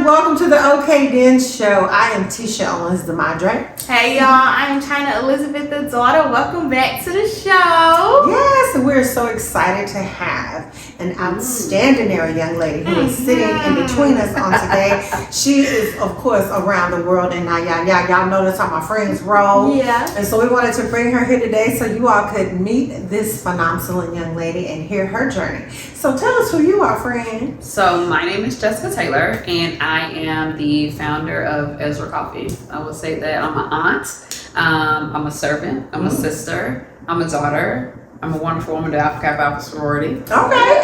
welcome to the OK Den Show. I am Titia Owens, the Madre. Hey y'all, I am Chyna Elizabeth, the daughter. Welcome back to the show. Yes, and we're so excited to have an outstanding young lady who is sitting in between us on today. She is, of course, around the world, and now y'all know that's how my friends roll. Yeah. And so we wanted to bring her here today so you all could meet this phenomenal young lady and hear her journey. So tell us who you are, friend. So my name is Jessica Taylor, and I am the founder of Ezra Coffee. I would say that I'm an aunt, I'm a servant, I'm a sister, I'm a daughter, I'm a wonderful woman to Alpha Kappa Alpha sorority. Okay.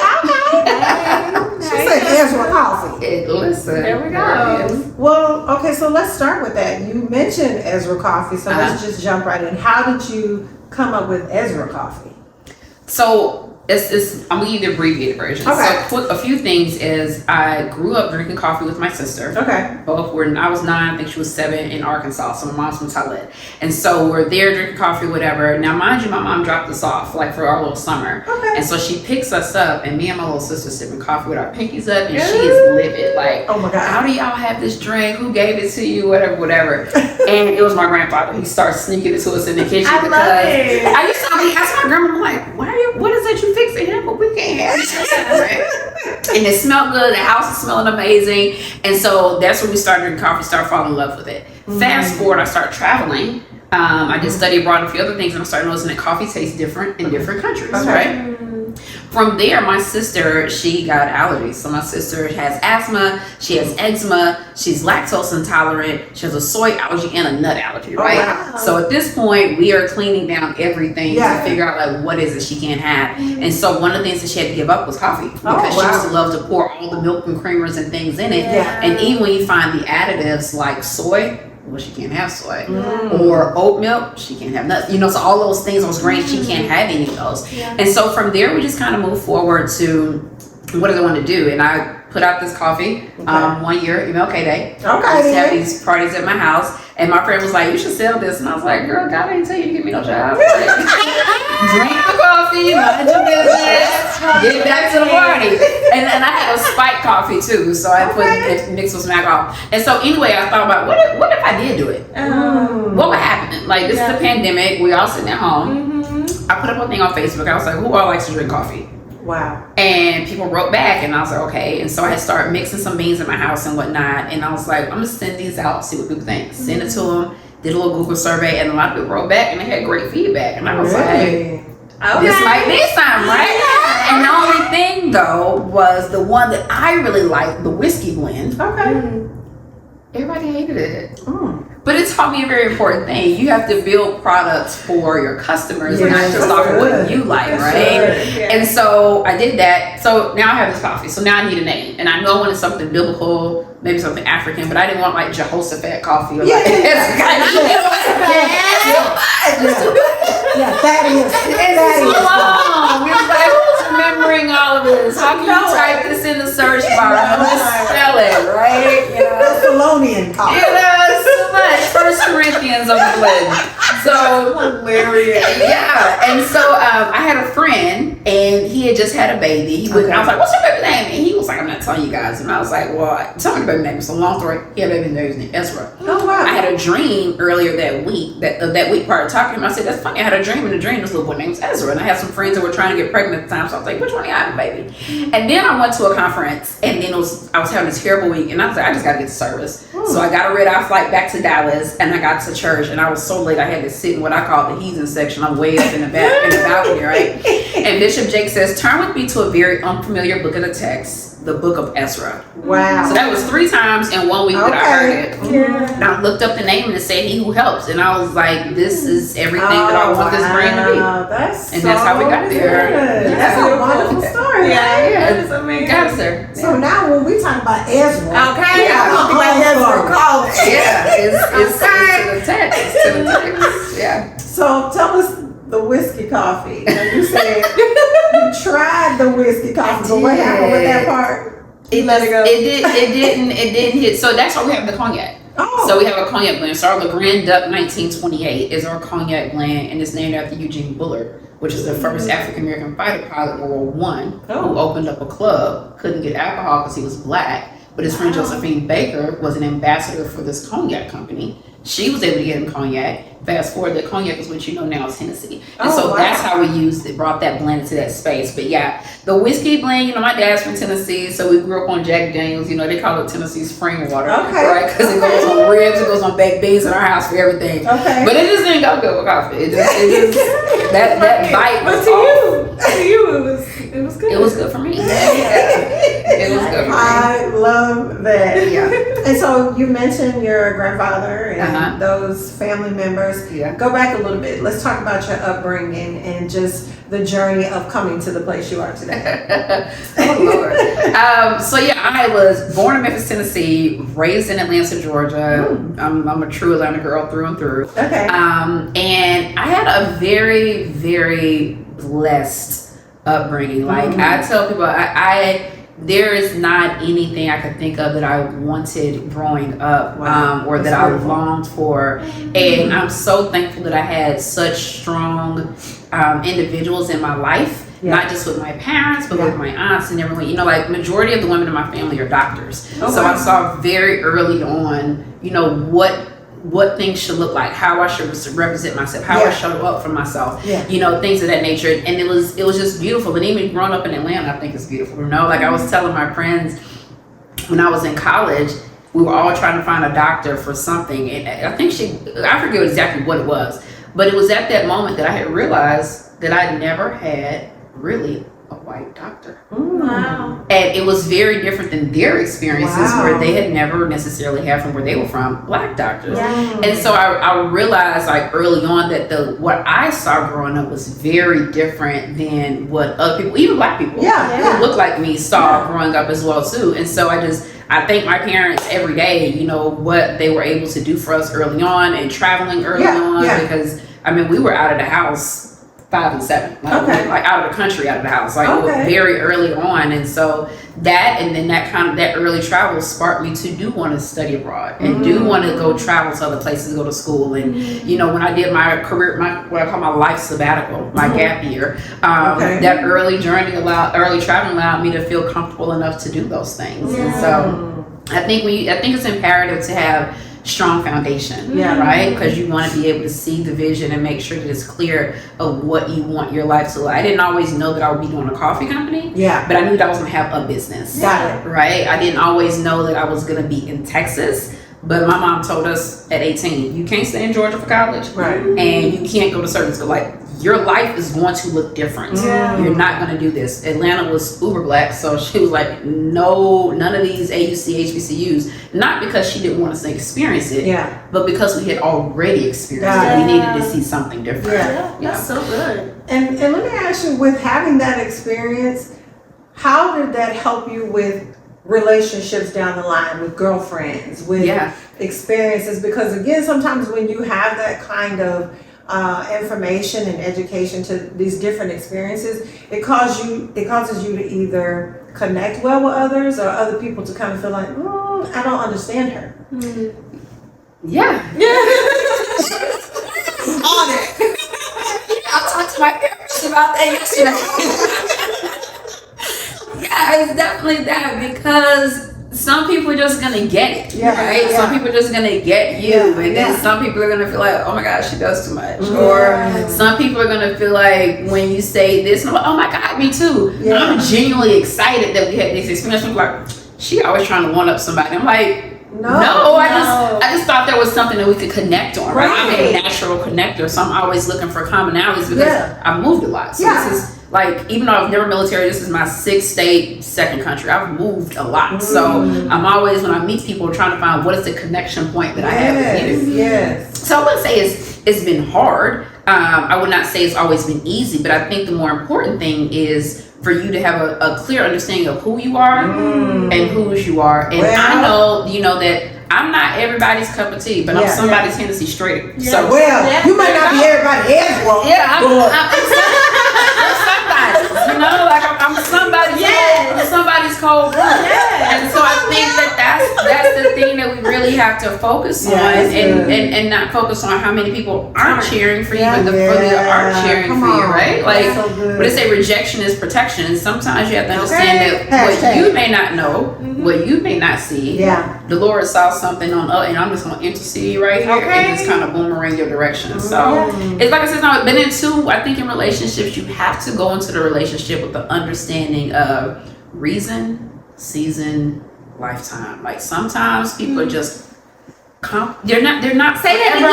She said Ezra Coffee. Listen, There we go. Well, okay, so let's start with that. You mentioned Ezra Coffee, so let's just jump right in. How did you come up with Ezra Coffee? So I'm gonna give you the abbreviated version. Okay. So a few things is I grew up drinking coffee with my sister. Okay. Both were, I was 9, I think she was 7 in Arkansas. So my mom's from Tallinn. And so we're there drinking coffee, whatever. Now, mind you, my mom dropped us off like for our little summer. Okay. And so she picks us up, and me and my little sister sipping coffee with our pinkies up, and she is livid. Like, oh my God, how do y'all have this drink? Who gave it to you? Whatever. And it was my grandfather. He starts sneaking it to us in the kitchen I love it. I used to ask my grandma, I'm like, what is that you fixing here? But we can't have it. And it smelled good. The house is smelling amazing. And so that's when we started drinking coffee, started falling in love with it. Fast forward, I started traveling. I did study abroad and a few other things, and I started noticing that coffee tastes different in different countries, right? From there, my sister, she got allergies. So my sister has asthma, she has eczema, she's lactose intolerant, she has a soy allergy and a nut allergy, right? Wow. So at this point, we are cleaning down everything to figure out like what is it she can't have. And so one of the things that she had to give up was coffee, because she used to love to pour all the milk and creamers and things in it. And even when you find the additives like soy, well, she can't have soy. Or oat milk, she can't have nuts. You know, so all those things, those grains, she can't have any of those. And so from there, we just kind of moved forward to what do they want to do? And I put out this coffee 1 year, MLK Day. I used to have these parties at my house, and my friend was like, you should sell this. And I was like, girl, God didn't tell you to give me no job. Drink the coffee, mind your business, get back to the party. And I had a spiked coffee too, so I put it mixed with some alcohol. And so anyway, I thought about what if I did do it? What would happen? Like, this is the pandemic, we all sitting at home. I put up a thing on Facebook. I was like, who all likes to drink coffee? Wow. And people wrote back, and I was like, okay. And so I had started mixing some beans in my house and whatnot. And I was like, I'm gonna send these out, see what people think. Send it to them. Did a little Google survey, and a lot of people wrote back, and they had great feedback. And I was like, this might be something, right? And the only thing though was the one that I really liked, the whiskey blend. Everybody hated it. But it taught me a very important thing. You have to build products for your customers, and not just off of what you like, right? And so I did that. So now I have this coffee. So now I need a name. And I know I wanted something biblical, maybe something African, but I didn't want like Jehoshaphat coffee or like that is so long. It's like, who's remembering all of this? How can you type this in the search bar and just spell it, right? You know, Thessalonian coffee. it's too much. 1 Corinthians on the blend. So hilarious. And so I had a friend, and he had just had a baby. I was like, what's your baby name? And he was like, I'm not telling you guys. And I was like, well, tell me the baby name. It's a long story. He had a baby named Ezra. Oh wow. I had a dream earlier that week, that week prior to talking to him. I said, that's funny. I had a dream, and the dream, this little boy named Ezra. And I had some friends that were trying to get pregnant at the time. So I was like, which one of y'all have a baby? And then I went to a conference, and then I was having a terrible week. And I was like, I just got to get to service. So I got a red-eye flight back to Dallas, and I got to church, and I was so late I had to sit in what I call the heathen section. I'm way up in the back in the balcony, right? And Bishop Jake says, turn with me to a very unfamiliar book of the text, the book of Ezra. Wow. So that was 3 times in 1 week that I heard it. And I looked up the name, and it said he who helps, and I was like, this is everything that I want this brand to be. That's how we got there. That's a wonderful story. That's amazing. Got sir. So now when we talk about Ezra, it's to the text. It's to the text. Yeah. So tell us the whiskey coffee. You said you tried the whiskey coffee, but what happened with that part? It didn't hit. So that's why we have the cognac. So we have a cognac blend. So our Le Grand Duck 1928 is our cognac blend, and it's named after Eugene Bullard, which is the first African American fighter pilot in World War I, who opened up a club, couldn't get alcohol because he was black, But his friend Josephine Baker was an ambassador for this cognac company. She was able to get him cognac. Fast forward, the cognac is what you know now is Tennessee. And that's how we brought that blend into that space. But yeah, the whiskey blend, you know, my dad's from Tennessee, so we grew up on Jack Daniels. You know, they call it Tennessee spring water. Right? Because it goes on ribs, it goes on baked beans in our house for everything. But it just didn't go good with coffee. It just that bite was off. To you, it was good. It was good for me. It was good for me. I love that. Yeah. And so you mentioned your grandfather and those family members. Yeah. Go back a little bit. Let's talk about your upbringing and just the journey of coming to the place you are today. Oh Lord. So yeah, I was born in Memphis, Tennessee, raised in Atlanta, Georgia. I'm a true Atlanta girl through and through. Okay. And I had a very, very blessed upbringing. Like I tell people, there is not anything I could think of that I wanted growing up, or that I longed for. And I'm so thankful that I had such strong individuals in my life, not just with my parents, but with my aunts and everyone. You know, like majority of the women in my family are doctors. So I saw very early on, you know, what things should look like, how I should represent myself, how I show up for myself, you know, things of that nature. And it was just beautiful. And even growing up in Atlanta, I think it's beautiful, you know. Like I was telling my friends when I was in college, we were all trying to find a doctor for something. And I forget exactly what it was, but it was at that moment that I had realized that I never had really a white doctor. Wow. And it was very different than their experiences where they had never necessarily had from where they were from, black doctors. And so I realized like early on that what I saw growing up was very different than what other people, even black people who looked like me, saw growing up as well too. And so I thank my parents every day, you know, what they were able to do for us early on and traveling early on, because I mean, we were out of the house 5 and 7, like out of the country, out of the house, like very early on. And so and then that early travel sparked me to do want to study abroad and do want to go travel to other places, go to school. And you know, when I did my career, what I call my life sabbatical, my gap year, that early traveling allowed me to feel comfortable enough to do those things. And so I think it's imperative to have strong foundation, right? Because you want to be able to see the vision and make sure that it's clear of what you want your life to look. I didn't always know that I would be doing a coffee company, but I knew that I was going to have a business. Got it. Right? I didn't always know that I was going to be in Texas, but my mom told us at 18, you can't stay in Georgia for college, and you can't go to certain school. Like, your life is going to look different. You're not going to do this. Atlanta was uber black, so she was like, no, none of these AUC, HBCUs, not because she didn't want us to experience it, but because we had already experienced it. We needed to see something different. That's so good. And let me ask you, with having that experience, how did that help you with relationships down the line, with girlfriends, with experiences? Because again, sometimes when you have that kind of information and education to these different experiences, it causes you to either connect well with others or other people to kind of feel like, I don't understand her. On it. I talked to my parents about that yesterday. It's definitely that, because some people are just gonna get it, right? Some people are just gonna get you, and then some people are gonna feel like, oh my gosh, she does too much, or some people are gonna feel like when you say this, and I'm like, oh my god, me too. I'm genuinely excited that we had this experience. I'm like, she always trying to one up somebody. I'm like, no, I just thought there was something that we could connect on, right? I'm a natural connector, so I'm always looking for commonalities because I've moved a lot. So this is like, even though I've never military, this is my 6th state, 2nd country. I've moved a lot. So I'm always, when I meet people, trying to find what is the connection point that I have with you. So I wouldn't say it's been hard. I would not say it's always been easy, but I think the more important thing is for you to have a clear understanding of who you are and whose you are. And I know, you know, that I'm not everybody's cup of tea, but I'm somebody's Hennessy straight. So you might not be everybody's head walk. I'm somebody. You know, like I'm somebody's somebody's cold blood. And so I think that's the thing that we really have to focus on, and not focus on how many people aren't cheering for you, but the people that are cheering for you, right? Like, but they say rejection is protection, and sometimes you have to understand that what you may not know, what you may not see, the Lord saw something on and I'm just going to intercede right here and just kind of boomerang your direction. So it's like I said, no, but then too, I think in relationships you have to go into the relationship with the understanding of reason, season, lifetime. Like sometimes people are just they're not say that again.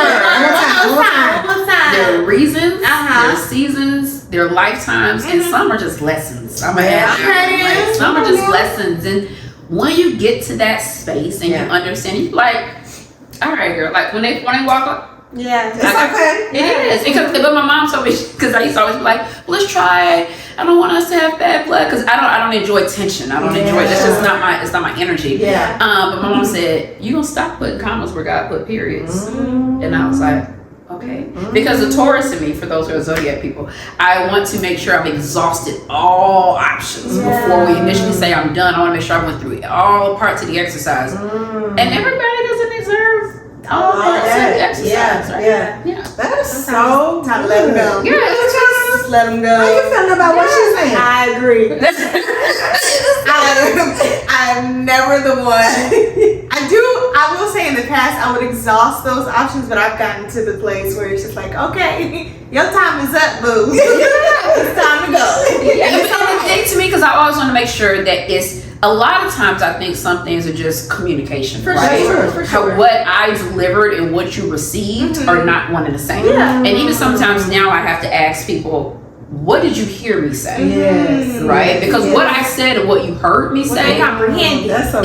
There are reasons, there are seasons, there are lifetimes, and some are just lessons. Some are just lessons, and when you get to that space and you understand, you like, all right, girl. Like when they walk up. Yeah, it's okay. It is. Because, but my mom told me, because I used to always be like, let's try it. I don't want us to have bad blood because I don't enjoy tension. I don't enjoy it. That's just not my energy. Yeah. But my mom said, you gonna stop putting commas where God put periods. And I was like, okay. Because the Taurus in me, for those who are zodiac people, I want to make sure I've exhausted all options before we initially say I'm done. I want to make sure I went through all parts of the exercise. And everybody doesn't deserve all parts of the exercise, right? Yeah. That is so time to let them go. Just let them go. How you feeling about what she's saying? I agree. I'm never the one. I will say in the past I would exhaust those options, but I've gotten to the place where it's just like, okay, your time is up, boo. It's time to go. It's the thing to me, because I always want to make sure that it's, a lot of times I think some things are just communication, right? For sure. What I delivered and what you received are not one and the same. And even sometimes now I have to ask people, what did you hear me say? Yes. Right? Because what I said and what you heard me say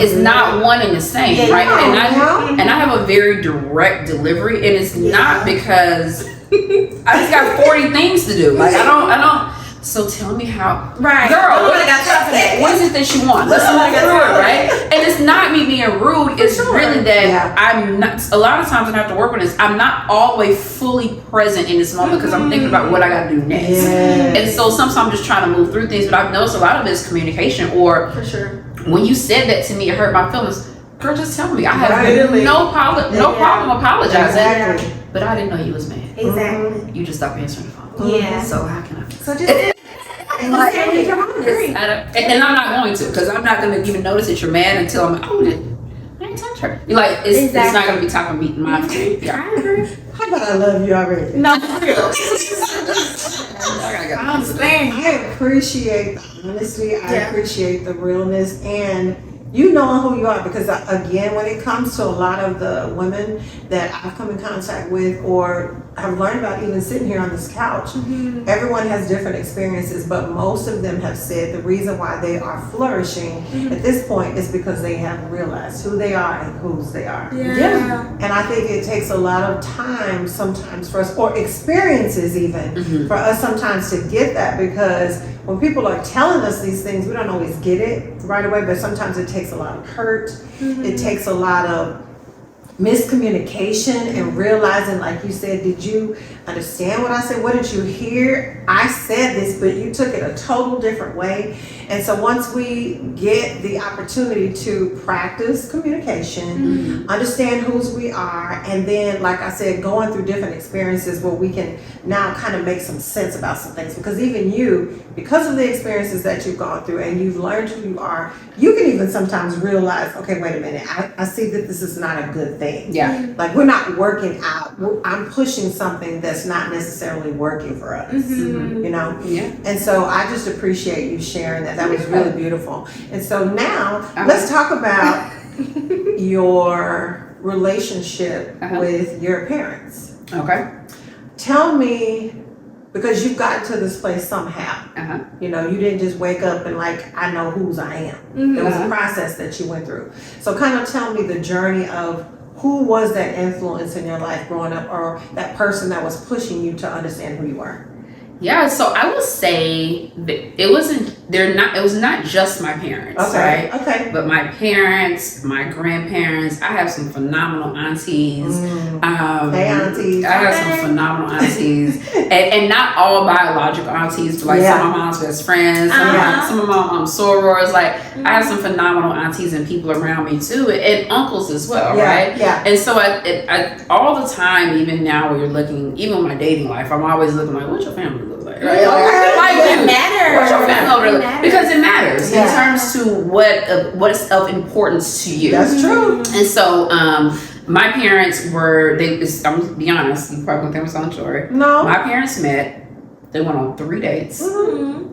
is not one and the same, right? And I have a very direct delivery, and it's not because I just got 40 things to do. Like I don't. So tell me how, girl, what is it that you want? Let's move through it, right? And it's not me being rude. It's really that I'm not. A lot of times when I have to work on this, I'm not always fully present in this moment because I'm thinking about what I got to do next. And so sometimes I'm just trying to move through things. But I've noticed a lot of it is communication. Or when you said that to me, it hurt my feelings. Girl, just tell me. I have no problem apologizing. But I didn't know you was mad. Exactly. You just stopped answering the phone. So how can I? So just. And I'm not going to, because I'm not going to even notice that you're mad until I'm like, oh, I ain't touch her. You're like, it's not going to be top of beating my food. I agree. How about I love you already? No, for real. I appreciate the honesty. I appreciate the realness and you knowing who you are, because again, when it comes to a lot of the women that I've come in contact with or have learned about even sitting here on this couch, everyone has different experiences, but most of them have said the reason why they are flourishing at this point is because they have realized who they are and whose they are. And I think it takes a lot of time sometimes for us, or experiences even, for us sometimes to get that, because when people are telling us these things, we don't always get it right away, but sometimes it takes a lot of hurt. It takes a lot of miscommunication and realizing, like you said, did you understand what I said? What did you hear? I said this, but you took it a total different way. And so once we get the opportunity to practice communication, understand whose we are, and then, like I said, going through different experiences where we can now kind of make some sense about some things, because even you, because of the experiences that you've gone through and you've learned who you are, you can even sometimes realize, okay, wait a minute, I see that this is not a good thing. Like we're not working out. I'm pushing something that's not necessarily working for us, you know? And so I just appreciate you sharing that. That was really beautiful. And so now let's talk about your relationship with your parents. Tell me, because you've gotten to this place somehow. You know, you didn't just wake up and like, I know whose I am. There was a process that you went through. So kind of tell me the journey of who was that influence in your life growing up, or that person that was pushing you to understand who you were? Yeah, so I would say that it wasn't it was not just my parents, right? Okay. But my parents, my grandparents, I have some phenomenal aunties. Hey, aunties. I have some phenomenal aunties. and not all biological aunties, but like some of my mom's best friends, some of my mom's sorors. Like, I have some phenomenal aunties and people around me too, and uncles as well, right? Yeah. And so I all the time, even now when you're looking, even my dating life, I'm always looking like, what's your family look like? Right? It matters. What's your family look like? Because it matters in terms to what's of importance to you. That's true. And so my parents were, I'm gonna be honest, you probably think I'm telling a story. No. My parents met, they went on 3 dates,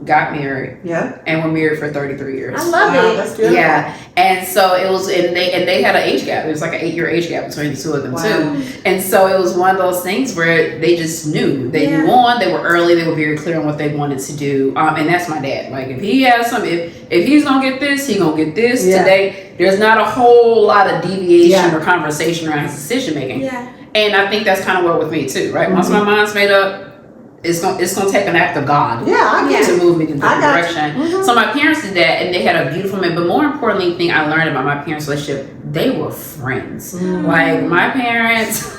got married, and were married for 33 years. I love it. That's beautiful. Yeah. And so it was, and they had an age gap. It was like an 8-year age gap between the two of them too. And so it was one of those things where they just knew. They knew on, they were early, they were very clear on what they wanted to do. And that's my dad. Like, if he has something, if he's gonna get this, he gonna get this today. There's not a whole lot of deviation or conversation around his decision making. Yeah. And I think that's kind of well with me too, right? Once my mind's made up, it's gonna take an act of God to move me in the direction. So my parents did that, and they had a beautiful man. But more importantly, thing I learned about my parents' relationship, they were friends. Like, my parents,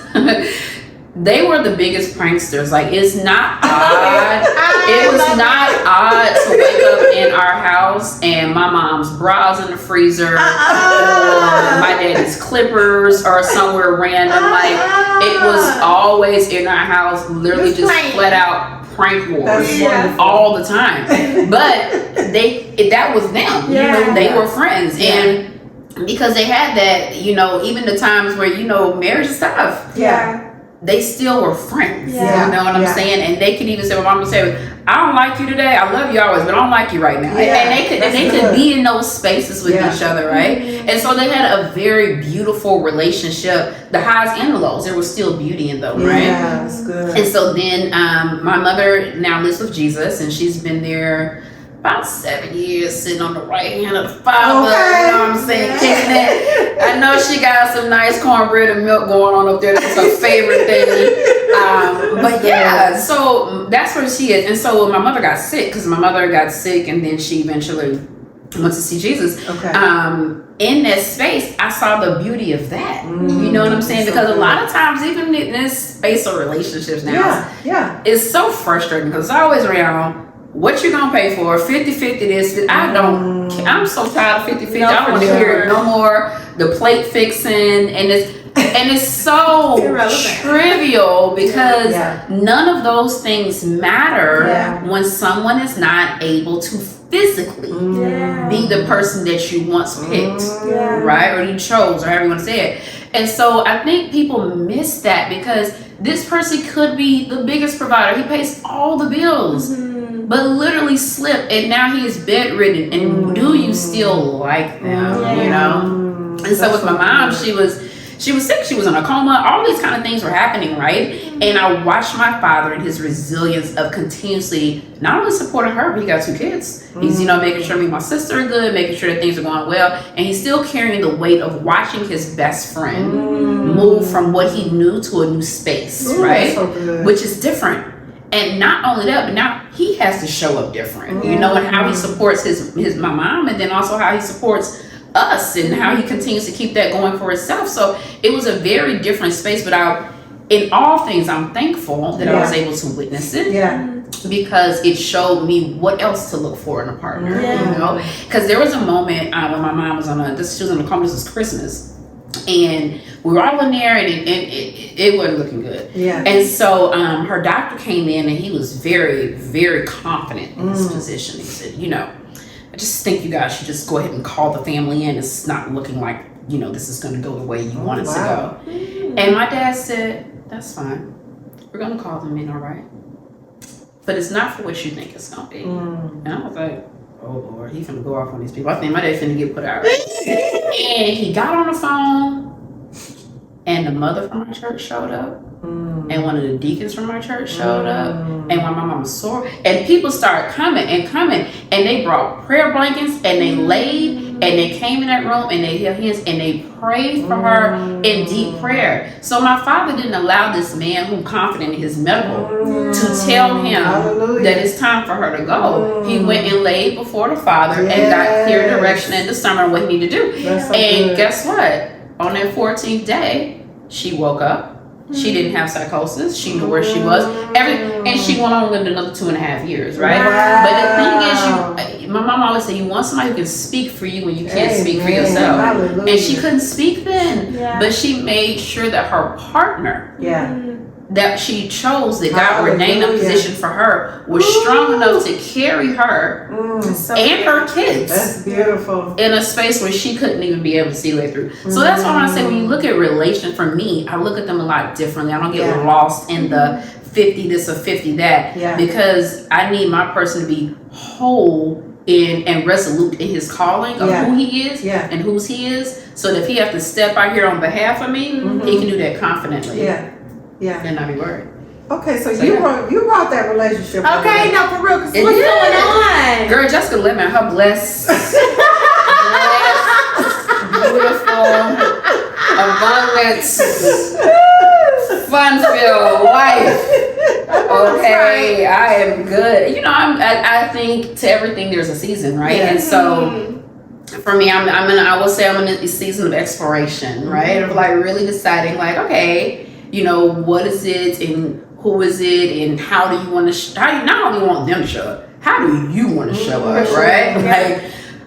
they were the biggest pranksters. Like, it's not odd. It was not odd to wake up in our house and my mom's bras in the freezer, or my daddy's clippers, or somewhere random. Like, it was always in our house, literally just flat out prank wars all the time. But that was them. You know, they were friends. And because they had that, you know, even the times where, you know, marriage is tough. They still were friends. You know what I'm saying? And they could even say, my mom would say, I don't like you today. I love you always, but I don't like you right now. And they could be in those spaces with each other, right? And so they had a very beautiful relationship, the highs and the lows. There was still beauty in them, right? Yeah, that's good. And so then my mother now lives with Jesus, and she's been there about 7 years, sitting on the right hand of the Father. You know what I'm saying? Kicking it. I know she got some nice cornbread and milk going on up there. That's her favorite thing. But yeah, so that's where she is. And so my mother got sick, because my mother got sick, and then she eventually went to see Jesus. In that space, I saw the beauty of that. You know what I'm saying? Because a lot of times, even in this space of relationships now, it's so frustrating, because it's always around, what you gonna pay for? 50-50 this. I'm so tired of 50-50. I don't want to hear it no more. The plate fixing, and it's so trivial, because none of those things matter when someone is not able to physically be the person that you once picked, right? Or you chose, or however you want to say it. And so I think people miss that, because this person could be the biggest provider. He pays all the bills, but literally slipped, and now he is bedridden. And do you still like them? You know? And so with my mom, she was sick, she was in a coma, all these kind of things were happening, right? And I watched my father and his resilience of continuously not only supporting her, but he got 2 kids. He's, you know, making sure me and my sister are good, making sure that things are going well, and he's still carrying the weight of watching his best friend move from what he knew to a new space, right? So which is different. And not only that, but now he has to show up different, you know, and how he supports my mom, and then also how he supports us, and how he continues to keep that going for himself. So it was a very different space, but in all things, I'm thankful that I was able to witness it. Because it showed me what else to look for in a partner, you know? Because there was a moment when my mom was she was in a coma. This was Christmas. And we were all in there, and it wasn't looking good. And so her doctor came in, and he was very, very confident in his position. He said, you know, I just think you guys should just go ahead and call the family in. It's not looking like, you know, this is going to go the way you want it to go. And my dad said, that's fine. We're going to call them in, all right? But it's not for what you think it's going to be. And I was like, oh Lord, he's going to go off on these people. I think my dad finna get put out. And he got on the phone, and the mother from our church showed up. And one of the deacons from our church showed up, and when my mom was sore, and people started coming, and they brought prayer blankets, and they laid, they came in that room and they held hands and they prayed for her in deep prayer. So my father didn't allow this man who confident in his medical to tell him that it's time for her to go. He went and laid before the father and got clear direction and discernment on what he needed to do. And guess what? On that 14th day, she woke up. She didn't have psychosis. She knew where she was. And she went on with another 2.5 years, right? Wow. But the thing is, my mom always said, you want somebody who can speak for you when you can't speak for yourself. Hallelujah. And she couldn't speak then. But she made sure that her partner that she chose, that God ordained a position for her, was strong enough to carry her and her kids. That's beautiful. In a space where she couldn't even be able to see way through. So that's why when I say, when you look at relation, for me, I look at them a lot differently. I don't get lost in the 50 this or 50 that, because I need my person to be whole and resolute in his calling of who he is and whose he is, so that if he has to step out here on behalf of me, he can do that confidently. And not be worried. Okay, so you brought that relationship. Okay, no, for real, 'cause what's going on? Girl, Jessica Lemon, her blessed, beautiful, abundant, fun-filled life. Okay, I am good. You know, I think to everything there's a season, right? And so for me, I will say I'm in a season of exploration, right? Of like really deciding, like, okay, you know, what is it and who is it and how do you want to? How you not only want them to show up, how do you want to show up, right? Like,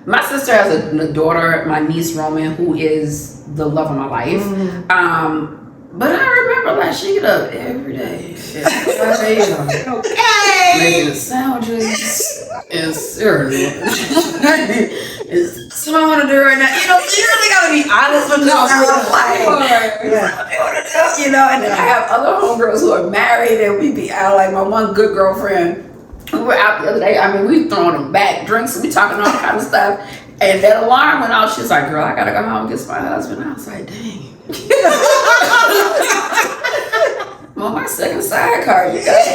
my sister has a daughter, my niece Roman, who is the love of my life. But I remember, like, she get up every day, making sandwiches and cereal. It's something I want to do right now. You know, you really gotta be honest with yourself. Like, you know, and then I have other homegirls who are married, and we be out. Like, my one good girlfriend, we were out the other day. I mean, we throwing them back drinks and we talking all kind of stuff. And that alarm went off. She's like, girl, I gotta go home and get my husband. I was like, dang. Well, my second sidecar, you got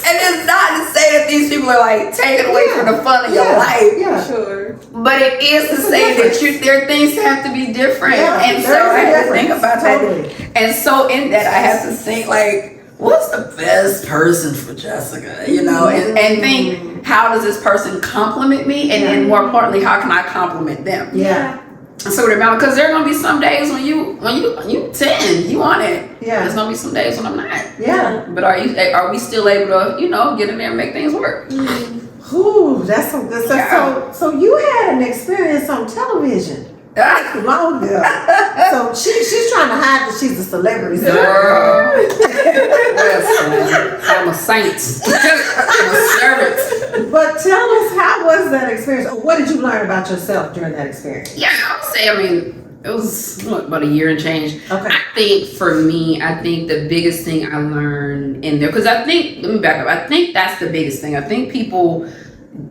and it's not to say that these people are like taking away from the fun of your life. Sure. But it is to say that there are things that have to be different. And so I had to think about that. And so in that, I have to think, like, what's the best person for Jessica, you know, and think, how does this person compliment me? And then more importantly, how can I compliment them? So remember, because there are gonna be some days when you 10, you on it. There's gonna be some days when I'm not. But are we still able to, you know, get in there and make things work? Ooh, that's some good stuff. So you had an experience on television. Long ago. So she's trying to hide that she's a celebrity. Girl. Listen, I'm a saint. I'm a servant. But tell us, how was that experience? Or what did you learn about yourself during that experience? Yeah, I would say, I mean, it was about a year and change. Okay. I think for me, the biggest thing I learned in there, because let me back up. I think that's the biggest thing. I think people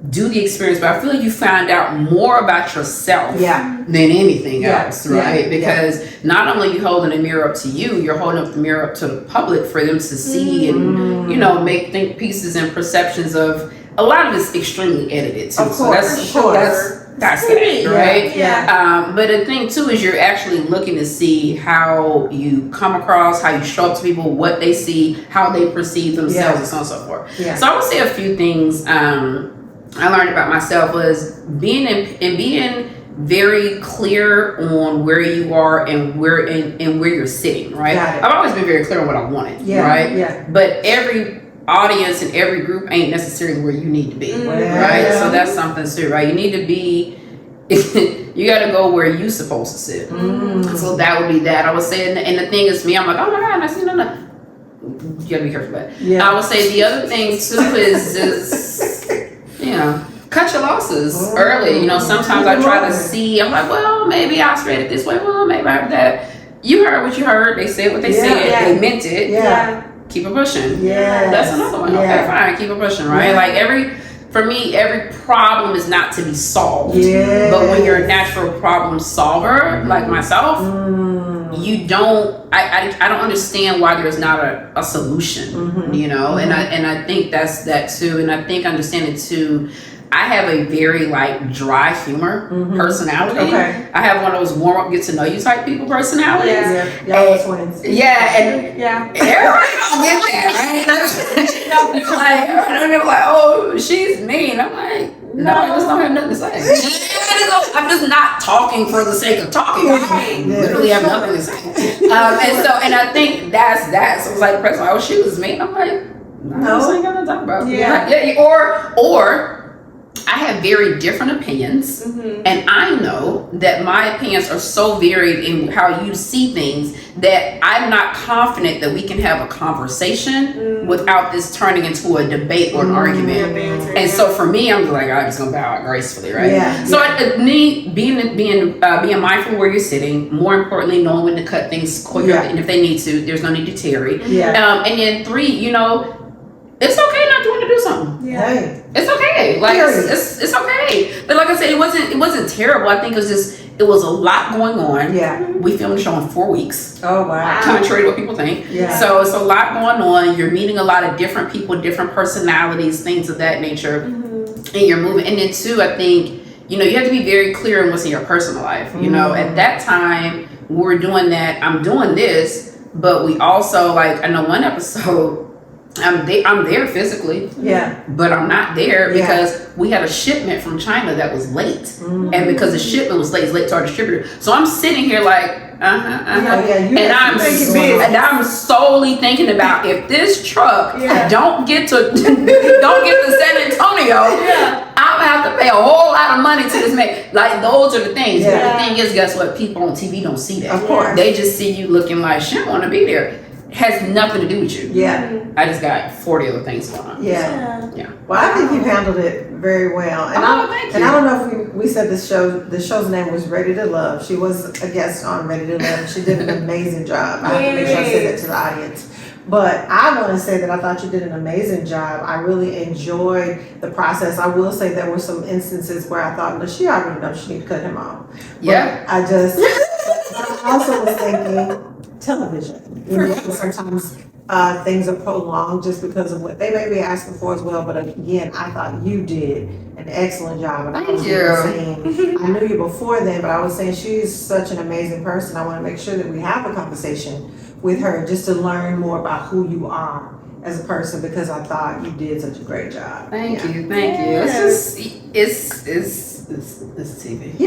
do the experience, but I feel like you find out more about yourself than anything else, right? Because not only are you holding a mirror up to you, you're holding up the mirror up to the public for them to see and, you know, make think pieces and perceptions of. A lot of it's extremely edited too. Of course, that's it, right? But the thing too is you're actually looking to see how you come across, how you show up to people, what they see, how they perceive themselves, and so on and so forth. So I would say a few things I learned about myself was being very clear on where you are and where you're sitting, right? I've always been very clear on what I wanted, right? But every audience and every group ain't necessarily where you need to be, right? So that's something too, right? You need to be, you got to go where you supposed to sit. So that would be that. I would say, and the thing is, me, I'm like, oh my God, I see no. You got to be careful with that. I would say the other thing too is just, you know, cut your losses early. You know, sometimes I try to see, I'm like, well, maybe I spread it this way. Well, maybe I have that. You heard what you heard. They said what they said. They meant it. Keep it pushing. That's another one. Okay, fine. Keep it pushing, right? Like for me, every problem is not to be solved. But when you're a natural problem solver, like myself, you don't. I don't understand why there's not a solution. You know, and I think that's that too. And I think understanding too. I have a very like dry humor personality. Okay. I have one of those warm up, get to know you type people personalities. Yeah. Y'all was twins. Yeah, and everybody don't get that, right? Like, everybody like, oh, she's mean. I'm like, no, I just don't have nothing to say. I'm just not talking for the sake of talking. I literally have nothing to say. And I think that's that. So it's like the person, oh, she was mean. I'm like, no, I ain't got nothing to talk about. Yeah. Or I have very different opinions, and I know that my opinions are so varied in how you see things that I'm not confident that we can have a conversation without this turning into a debate or an argument. And so for me, I'm just like, I'm just gonna bow out gracefully, right? Yeah. So me being mindful where you're sitting, more importantly, knowing when to cut things quicker, and if they need to, there's no need to tarry. Yeah. And then 3, you know, it's okay not to want to do something. Yeah. Hey. It's okay. Like it's okay. But like I said, it wasn't terrible. I think it was a lot going on. Yeah. We filmed the show in 4 weeks. Oh wow. Contrary to what people think. Yeah. So it's a lot going on. You're meeting a lot of different people, different personalities, things of that nature. And you're moving. And then 2, I think, you know, you have to be very clear in what's in your personal life. You know, at that time we were doing that, I'm doing this, but we also, like, I know one episode, I'm there physically, but I'm not there because we had a shipment from Chyna that was late, and because the shipment was late, it's late to our distributor. So I'm sitting here like, and I'm solely thinking about if this truck don't get to San Antonio, I'm gonna have to pay a whole lot of money to this man. Like, those are the things. But the thing is, guess what? People on TV don't see that. Of course, they just see you looking like she don't want to be there. Has nothing to do with you. I just got 40 other things going on. Yeah. Well, I think you handled it very well. And thank you. And I don't know if we said the show's name was Ready to Love. She was a guest on Ready to Love. She did an amazing job. I have to make sure I say that to the audience. But I want to say that I thought you did an amazing job. I really enjoyed the process. I will say there were some instances where I thought, no, she already knows she need to cut him off. But I also was thinking, television. You know, sometimes things are prolonged just because of what they may be asking for as well. But again, I thought you did an excellent job. And Thank you. I knew you before then, but I was saying she's such an amazing person. I want to make sure that we have a conversation with her just to learn more about who you are as a person, because I thought you did such a great job. Thank you. It's just it's TV. The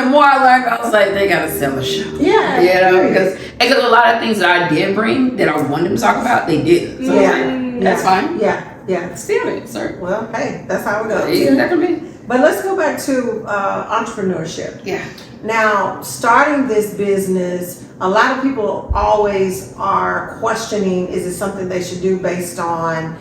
more I learned, I was like, they gotta sell a show. You know, because a lot of things that I did bring that I wanted to talk about, they didn't. So that's fine. Still it, sir. Well, hey, that's how it goes. That can be. But let's go back to entrepreneurship. Now, starting this business, a lot of people always are questioning, is it something they should do based on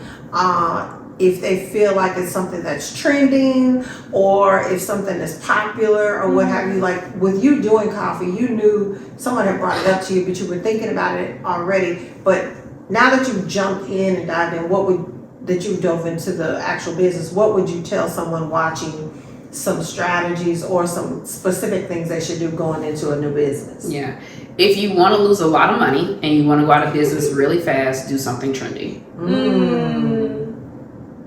if they feel like it's something that's trending, or if something is popular, or what have you. Like with you doing coffee, you knew someone had brought it up to you, but you were thinking about it already. But now that you've jumped in and dived in, that you dove into the actual business, what would you tell someone watching, some strategies or some specific things they should do going into a new business? If you want to lose a lot of money and you want to go out of business really fast, do something trendy.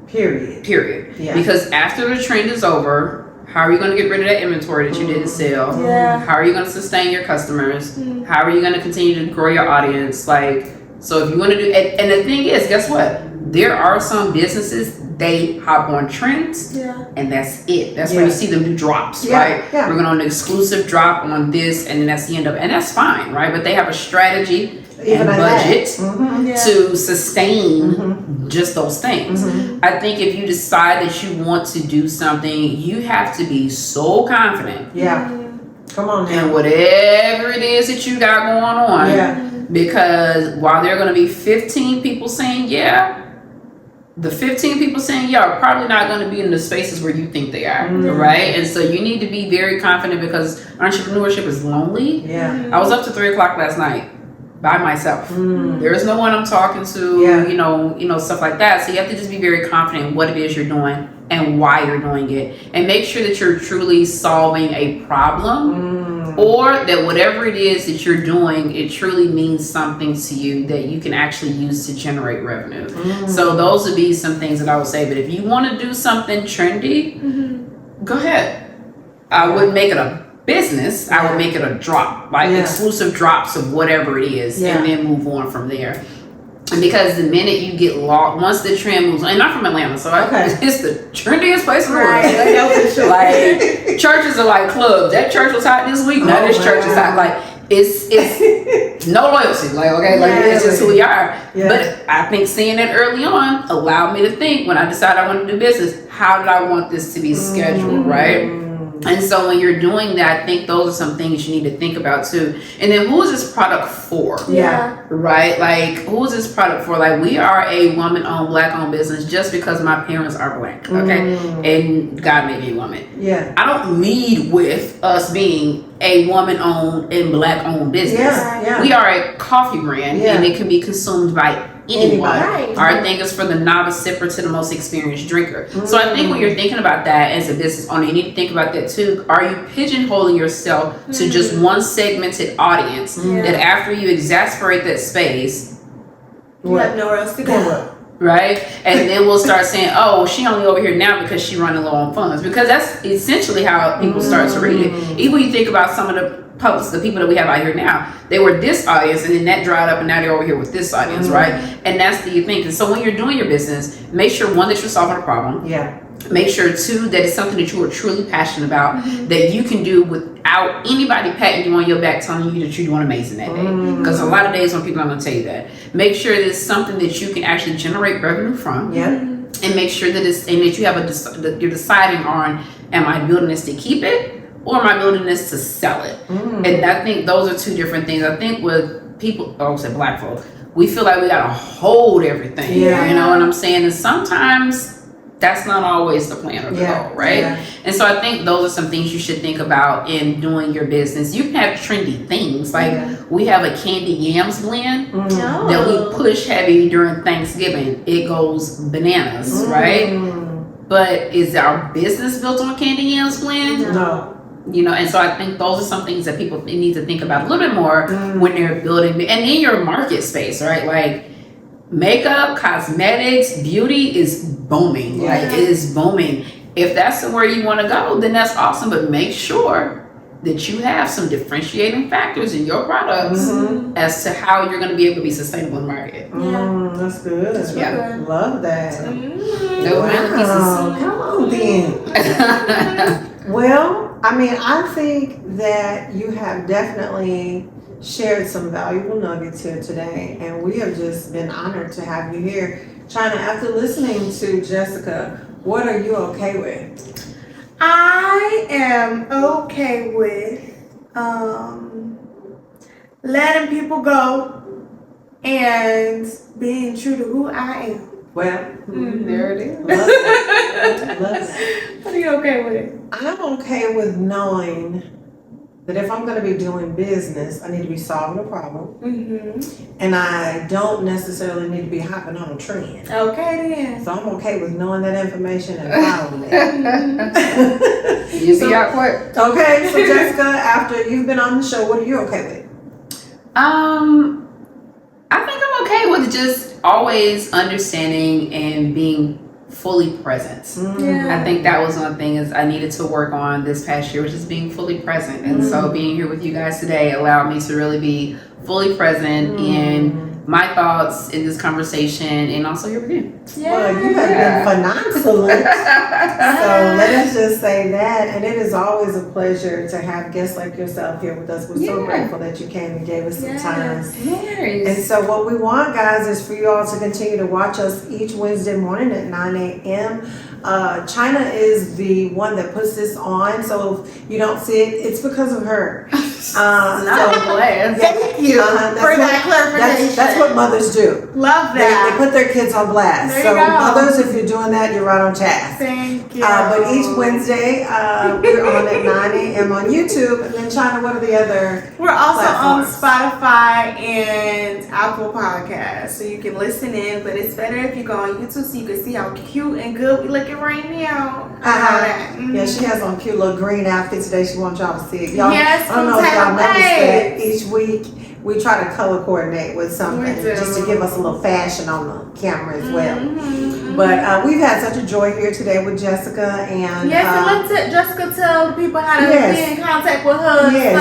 Period. Because after the trend is over, how are you going to get rid of that inventory that you didn't sell? How are you going to sustain your customers? How are you going to continue to grow your audience? Like, so if you want to do, and the thing is, guess what? There are some businesses, they hop on trends, and that's it. That's when you see them do drops, right? We're going to do an exclusive drop on this, and then that's the end of it. And that's fine, right? But they have a strategy and budget to sustain just those things. I think if you decide that you want to do something, you have to be so confident. Come on now. And whatever it is that you got going on, because while there are going to be 15 people saying the 15 people saying are probably not going to be in the spaces where you think they are, right? And so you need to be very confident, because entrepreneurship is lonely. I was up to 3 o'clock last night by myself. There is no one I'm talking to, you know, stuff like that. So you have to just be very confident in what it is you're doing, and why you're doing it, and make sure that you're truly solving a problem, or that whatever it is that you're doing, it truly means something to you that you can actually use to generate revenue. So those would be some things that I would say. But if you want to do something trendy, go ahead. I wouldn't make it a business. I would make it a drop, like exclusive drops of whatever it is, and then move on from there. And because the minute you get lost, once the trend moves, and I'm from Atlanta, so it's the trendiest place in the world. Like churches are like clubs. That church was hot this week. Now this church is hot. Like it's no loyalty. Like it's just who we are. But I think seeing it early on allowed me to think when I decided I wanted to do business. How did I want this to be scheduled, right? And so when you're doing that, I think those are some things you need to think about too. And then who is this product for? Right? Like, who is this product for? Like, we are a woman-owned, black-owned business just because my parents are black, okay? And God made me a woman. I don't lead with us being a woman-owned and black-owned business. We are a coffee brand, and it can be consumed by anyone. Our thing is for the novice sipper to the most experienced drinker. So I think when you're thinking about that as a business owner, you need to think about that too. Are you pigeonholing yourself to just one segmented audience that after you exasperate that space, you have nowhere else to go? Right? And then we'll start saying, oh, she only over here now because she running low on funds. Because that's essentially how people start to read it. Even when you think about some of the people that we have out here now, they were this audience and then that dried up and now they're over here with this audience, right? And that's the thing. And so when you're doing your business, make sure one, that you're solving a problem. Make sure two, that it's something that you are truly passionate about, that you can do without anybody patting you on your back telling you that you're doing amazing that day. Because a lot of days when people are going to tell you that. Make sure that it's something that you can actually generate revenue from. And make sure that it's, and that you have that you're deciding on, am I building this to keep it? Or am I building this to sell it? And I think those are two different things. I think with people, black folk, we feel like we gotta hold everything. You know what I'm saying? And sometimes that's not always the plan or the goal, right? And so I think those are some things you should think about in doing your business. You can have trendy things. Like we have a candy yams blend that we push heavy during Thanksgiving. It goes bananas, right? But is our business built on candy yams blend? No. You know, and so I think those are some things that people need to think about a little bit more when they're building, and in your market space, right? Like makeup, cosmetics, beauty is booming. Like it is booming. If that's somewhere you want to go, then that's awesome. But make sure that you have some differentiating factors in your products as to how you're going to be able to be sustainable in the market. That's good. That's good. Love that. Wow. Come on then. Well, I mean, I think that you have definitely shared some valuable nuggets here today, and we have just been honored to have you here. Chyna, after listening to Jessica, what are you okay with? I am okay with letting people go and being true to who I am. Well, there it is. Love that. Love that. What are you okay with? I'm okay with knowing that if I'm going to be doing business, I need to be solving a problem. And I don't necessarily need to be hopping on a trend. Okay then. So I'm okay with knowing that information and following it. You see out for it? Okay, so Jessica, after you've been on the show, what are you okay with? I think I'm okay with just always understanding and being fully present. I think that was one thing is I needed to work on this past year, was just being fully present. And so being here with you guys today allowed me to really be fully present in my thoughts in this conversation and also here with you. Well, you have been phenomenal. So let us just say that. And it is always a pleasure to have guests like yourself here with us. We're so grateful that you came and gave us some time. And so what we want, guys, is for you all to continue to watch us each Wednesday morning at 9 a.m. Chyna is the one that puts this on. So if you don't see it, it's because of her. Thank you for that clarification. That's what mothers do. Love that. They put their kids on blast. There So you go. mothers, if you're doing that, you're right on task. Thank But each Wednesday, we're on at 9 a.m. on YouTube. And then, Chyna, what are the other We're also platforms? on Spotify and Apple Podcasts, so you can listen in. But it's better if you go on YouTube so you can see how cute and good we looking right now. Yeah, she has on cute little green outfit today. She wants y'all to see it. Y'all, Yes, I don't know if y'all from noticed that Taylor each week we try to color coordinate with something We do. just to give us a little fashion on the camera as well. Mm-hmm. But we've had such a joy here today with Jessica and Yes, and let Jessica tell people how to Yes. be in contact with her. Yes.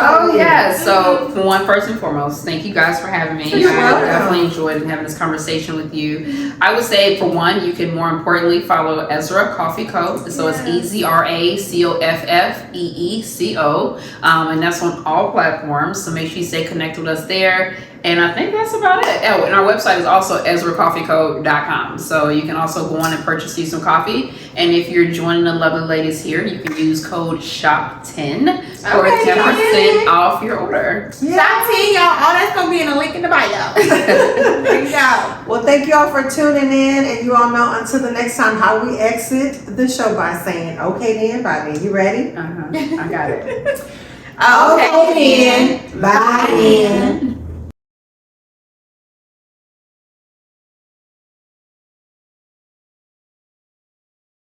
Oh yeah. So for one, first and foremost, thank you guys for having me. You're I welcome. definitely enjoyed having this conversation with you. I would say for one, you can more importantly follow Ezra Coffee Co. So it's EZRACOFFEECO, and that's on all platforms. So make sure you stay connected with us there. And I think that's about it. Oh, and our website is also EzraCoffeeCo.com. So you can also go on and purchase you some coffee. And if you're joining the lovely ladies here, you can use code SHOP10 for 10% off your order. Shop 10, y'all. All that's going to be in the link in the bio. There you go. well, thank y'all for tuning in, and you all know until the next time how we exit the show by saying, okay then, bye then. You ready? I got it. Okay then, bye then.